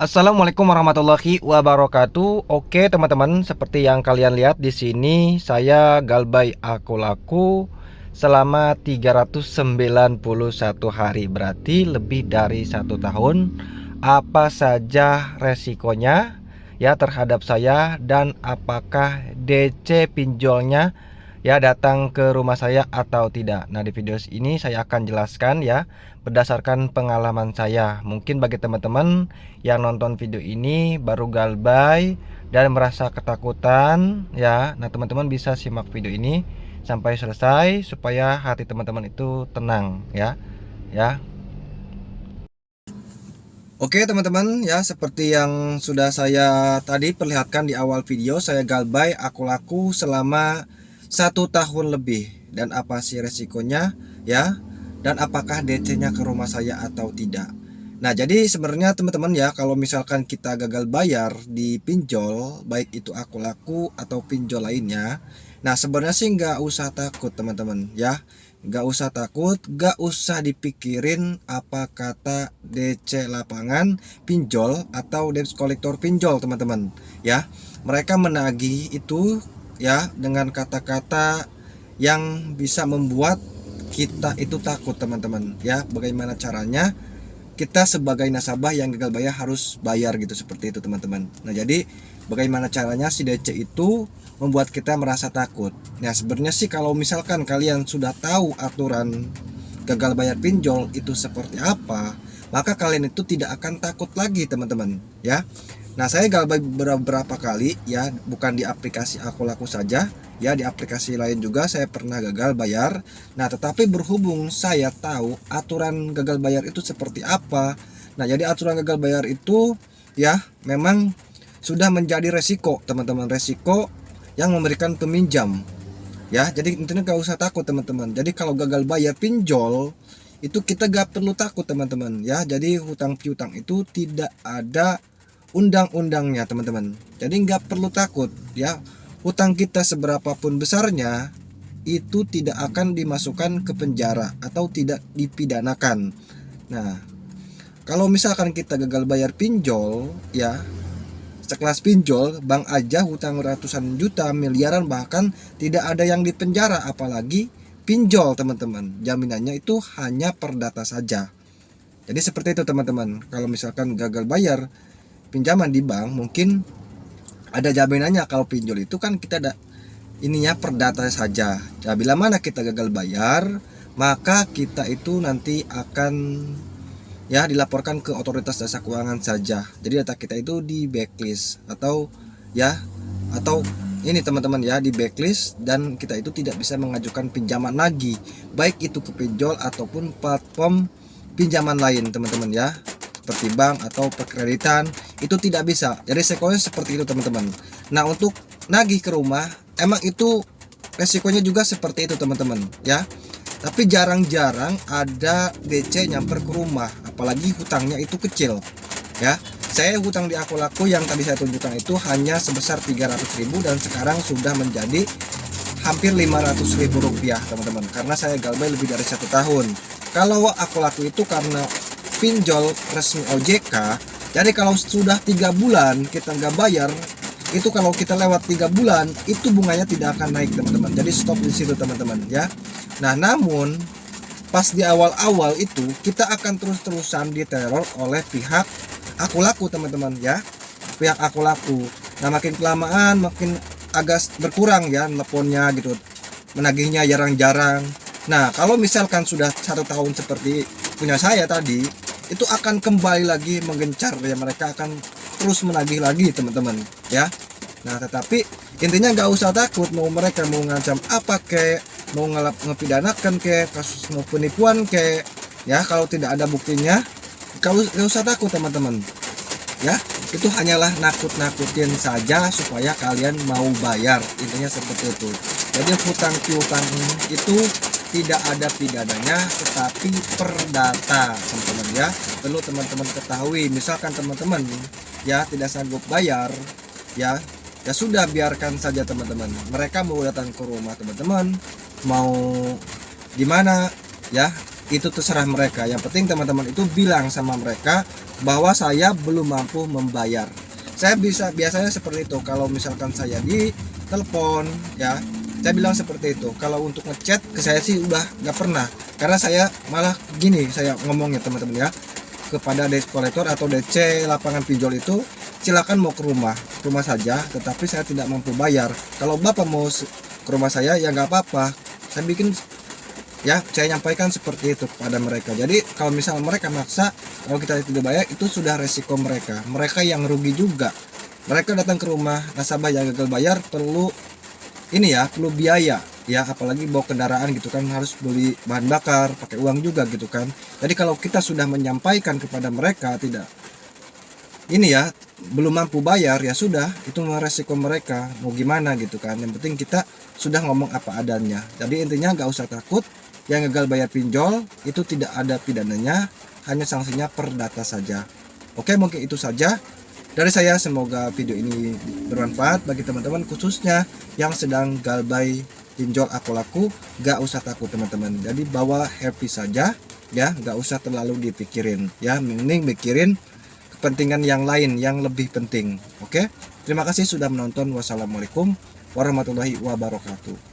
Assalamualaikum warahmatullahi wabarakatuh. Oke, teman-teman, seperti yang kalian lihat di sini, saya Galbay Aku Laku selama 391 hari, berarti lebih dari 1 tahun. Apa saja resikonya ya terhadap saya, dan apakah DC pinjolnya ya datang ke rumah saya atau tidak. Nah, di video ini saya akan jelaskan ya berdasarkan pengalaman saya. Mungkin bagi teman-teman yang nonton video ini baru galbay dan merasa ketakutan ya, nah teman-teman bisa simak video ini sampai selesai supaya hati teman-teman itu tenang ya. Oke teman-teman ya, seperti yang sudah saya tadi perlihatkan di awal video, saya galbay Aku Laku selama 1 tahun lebih. Dan apa sih resikonya ya, dan apakah DC-nya ke rumah saya atau tidak. Nah, jadi sebenarnya teman-teman ya, kalau misalkan kita gagal bayar di pinjol, baik itu Aku Laku atau pinjol lainnya, nah sebenarnya sih nggak usah takut teman-teman ya. Gak usah takut, gak usah dipikirin apa kata DC lapangan pinjol atau debt collector pinjol teman-teman ya. Mereka menagih itu ya dengan kata-kata yang bisa membuat kita itu takut teman-teman ya. Bagaimana caranya kita sebagai nasabah yang gagal bayar harus bayar gitu, seperti itu teman-teman. Nah, jadi bagaimana caranya si DC itu membuat kita merasa takut. Nah, sebenarnya sih kalau misalkan kalian sudah tahu aturan gagal bayar pinjol itu seperti apa, maka kalian itu tidak akan takut lagi teman-teman ya. Nah, saya gagal beberapa kali ya, bukan di aplikasi Aku Laku saja ya, di aplikasi lain juga saya pernah gagal bayar. Nah, tetapi berhubung saya tahu aturan gagal bayar itu seperti apa, nah jadi aturan gagal bayar itu ya memang sudah menjadi resiko teman-teman, resiko yang memberikan peminjam ya. Jadi intinya gak usah takut teman-teman. Jadi kalau gagal bayar pinjol itu kita gak perlu takut teman-teman ya. Jadi hutang piutang itu tidak ada undang-undangnya teman-teman, jadi nggak perlu takut ya. Hutang kita seberapapun besarnya itu tidak akan dimasukkan ke penjara atau tidak dipidanakan. Nah, kalau misalkan kita gagal bayar pinjol ya, sekelas pinjol bank aja hutang ratusan juta, miliaran, bahkan tidak ada yang dipenjara, apalagi pinjol teman-teman. Jaminannya itu hanya perdata saja. Jadi seperti itu teman-teman. Kalau misalkan gagal bayar pinjaman di bank, mungkin ada jaminannya. Kalau pinjol itu kan kita ada ininya perdata saja. Nah, bila mana kita gagal bayar, maka kita itu nanti akan ya dilaporkan ke otoritas jasa keuangan saja. Jadi data kita itu di blacklist atau ya, atau ini teman-teman ya, di blacklist, dan kita itu tidak bisa mengajukan pinjaman lagi, baik itu ke pinjol ataupun platform pinjaman lain teman-teman ya, seperti bank atau perkreditan, itu tidak bisa. Jadi resikonya seperti itu teman-teman. Nah, untuk nagih ke rumah emang itu resikonya juga seperti itu teman-teman ya. Tapi jarang-jarang ada DC nyamper ke rumah, apalagi hutangnya itu kecil ya. Saya hutang di Aku Laku yang tadi saya tunjukkan itu hanya sebesar 300.000 dan sekarang sudah menjadi hampir 500.000 rupiah teman-teman, karena saya galbay lebih dari 1 tahun. Kalau Aku Laku itu karena pinjol resmi OJK, jadi kalau sudah 3 bulan kita nggak bayar, itu kalau kita lewat 3 bulan itu bunganya tidak akan naik teman-teman. Jadi stop di situ teman-teman ya. Nah, namun pas di awal-awal itu kita akan terus-terusan diteror oleh pihak Aku Laku teman-teman ya, pihak Aku Laku. Nah, makin kelamaan makin agak berkurang ya teleponnya gitu, menagihnya jarang-jarang. Nah, kalau misalkan sudah 1 tahun seperti punya saya tadi, itu akan kembali lagi menggencar ya, mereka akan terus menagih lagi teman-teman ya. Nah, tetapi intinya nggak usah takut, mau mereka mau ngancam apa kek, mau ngepidanakan kek, kasus mau penipuan kek ya, kalau tidak ada buktinya nggak usah takut teman-teman ya. Itu hanyalah nakut-nakutin saja supaya kalian mau bayar, intinya seperti itu. Jadi hutang piutang itu tidak ada pidananya, tetapi perdata teman-teman ya. Perlu teman-teman ketahui. Misalkan teman-teman ya tidak sanggup bayar ya, ya sudah, biarkan saja teman-teman. Mereka mau datang ke rumah teman-teman, mau di mana ya, itu terserah mereka. Yang penting teman-teman itu bilang sama mereka bahwa saya belum mampu membayar. Saya biasanya seperti itu. Kalau misalkan saya di telepon ya, saya bilang seperti itu. Kalau untuk ngechat ke saya sih udah nggak pernah, karena saya malah gini saya ngomongnya teman-teman ya, kepada desk kolektor atau DC lapangan pinjol itu, silakan mau ke rumah saja, tetapi saya tidak mampu bayar. Kalau bapak mau ke rumah saya ya nggak apa-apa, saya bikin ya, saya nyampaikan seperti itu kepada mereka. Jadi kalau misal mereka maksa, kalau kita tidak bayar itu sudah resiko mereka yang rugi juga. Mereka datang ke rumah nasabah yang gagal bayar, perlu ini ya, perlu biaya ya, apalagi bawa kendaraan gitu kan, harus beli bahan bakar, pakai uang juga gitu kan. Jadi kalau kita sudah menyampaikan kepada mereka tidak ini ya, belum mampu bayar, ya sudah, itu resiko mereka, mau gimana gitu kan. Yang penting kita sudah ngomong apa adanya. Jadi intinya nggak usah takut, yang gagal bayar pinjol itu tidak ada pidananya, hanya sanksinya per data saja. Oke, mungkin itu saja dari saya. Semoga video ini bermanfaat bagi teman-teman, khususnya yang sedang galbay pinjol aku laku. Gak usah takut teman-teman, jadi bawa happy saja ya, gak usah terlalu dipikirin ya, mending mikirin kepentingan yang lain yang lebih penting. Oke, terima kasih sudah menonton. Wassalamualaikum warahmatullahi wabarakatuh.